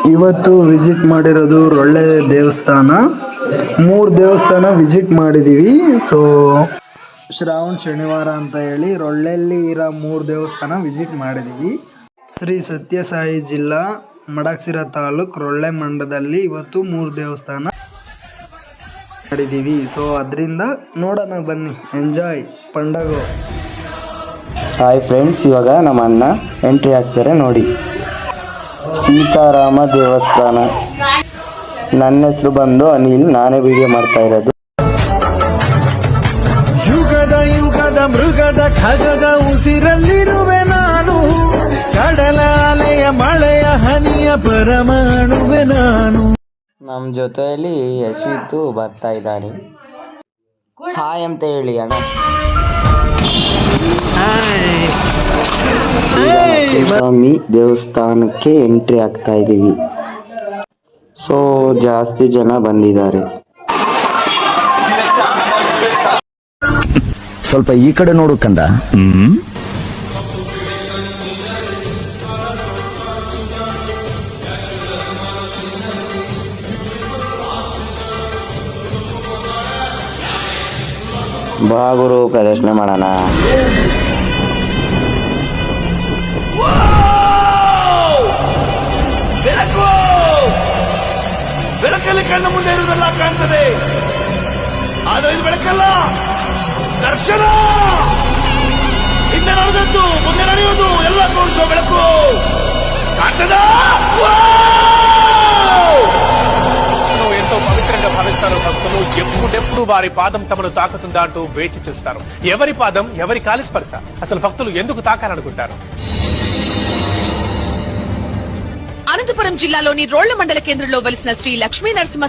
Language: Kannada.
ಇವತ್ತು ವಿಸಿಟ್ ಮಾಡಿರೋದು ರೊಳ್ಳೆ ದೇವಸ್ಥಾನ. 3 ದೇವಸ್ಥಾನ ವಿಸಿಟ್ ಮಾಡಿದ್ದೀವಿ. ಸೊ ಶ್ರಾವಣ ಶನಿವಾರ ಅಂತ ಹೇಳಿ ರೊಳ್ಳೆಯಲ್ಲಿ ಇರೋ 3 ದೇವಸ್ಥಾನ ವಿಸಿಟ್ ಮಾಡಿದ್ದೀವಿ. ಶ್ರೀ ಸತ್ಯಸಾಯಿ ಜಿಲ್ಲಾ ಮಡಕ್ಸಿರ ತಾಲೂಕು ರೊಳ್ಳೆ ಮಂಡದಲ್ಲಿ ಇವತ್ತು 3 ದೇವಸ್ಥಾನ ಮಾಡಿದ್ದೀವಿ. ಸೊ ಅದರಿಂದ ನೋಡೋಣ ಬನ್ನಿ, ಎಂಜಾಯ್ ಪಂಡಗೋ. ಹಾಯ್ ಫ್ರೆಂಡ್ಸ್, ಇವಾಗ ನಮ್ಮ ಅಣ್ಣ ಎಂಟ್ರಿ ಆಗ್ತಾರೆ ನೋಡಿ. ಸೀತಾರಾಮ ದೇವಸ್ಥಾನ. ನನ್ನ ಹೆಸರು ಬಂದು ಅನಿಲ್, ನಾನೇ ವಿಡಿಯೋ ಮಾಡ್ತಾ ಇರೋದು. ಯುಗದ ಯುಗದ ಮೃಗದ ಖಗದ ಉಸಿರಲ್ಲಿರುವೆ ನಾನು, ಕಡಲ ಅಲೆಯ ಮಳೆಯ ಹನಿಯ ಪರಮಾಣುವೆ ನಾನು. ನಮ್ಮ ಜೊತೆಯಲ್ಲಿ ಯಶ್ವಿತ್ತು ಬರ್ತಾ ಇದ್ದಾನೆ. ಹಾಯ್ ಅಂತ ಹೇಳಿ ಅಣ್ಣ. ಸ್ವಾಮಿ ದೇವಸ್ಥಾನಕ್ಕೆ ಎಂಟ್ರಿ ಆಗ್ತಾ ಇದ್ದೀವಿ. ಸೊ ಜಾಸ್ತಿ ಜನ ಬಂದಿದ್ದಾರೆ. ಸ್ವಲ್ಪ ಈ ಕಡೆ ನೋಡು ಕಂದ. ಬಾಗುರು ಪ್ರದರ್ಶನ ಮಾಡೋಣ. ಬೆಳಕಲ್ಲಿ ಕಣ್ಣ ಮುಂದೆ ಇರುವುದೆಲ್ಲ ಕಾಣ್ತದೆ, ಆದರೆ ಇದು ಬೆಳಕಲ್ಲ, ದರ್ಶನ. ಹಿಂದೆ ನಡೆದದ್ದು ಮುಂದೆ ನಡೆಯುವುದು ಎಲ್ಲ ತೋರಿಸೋ ಬೆಳಕು ಕಾಣ್ತದ. ఎంతో పవిత్రంగా భావిస్తారు భక్తులు. ఎప్పుడెప్పుడు వారి పాదం తమను తాకుతుందా అంటూ వేచి చూస్తారు. ఎవరి పాదం, ఎవరి కాలి స్పర్శ, అసలు భక్తులు ఎందుకు తాకాలనుకుంటారు? అనంతపురం జిల్లాలోని రోళ్ల మండల కేంద్రంలో వెలిసిన శ్రీ లక్ష్మీ నరసింహ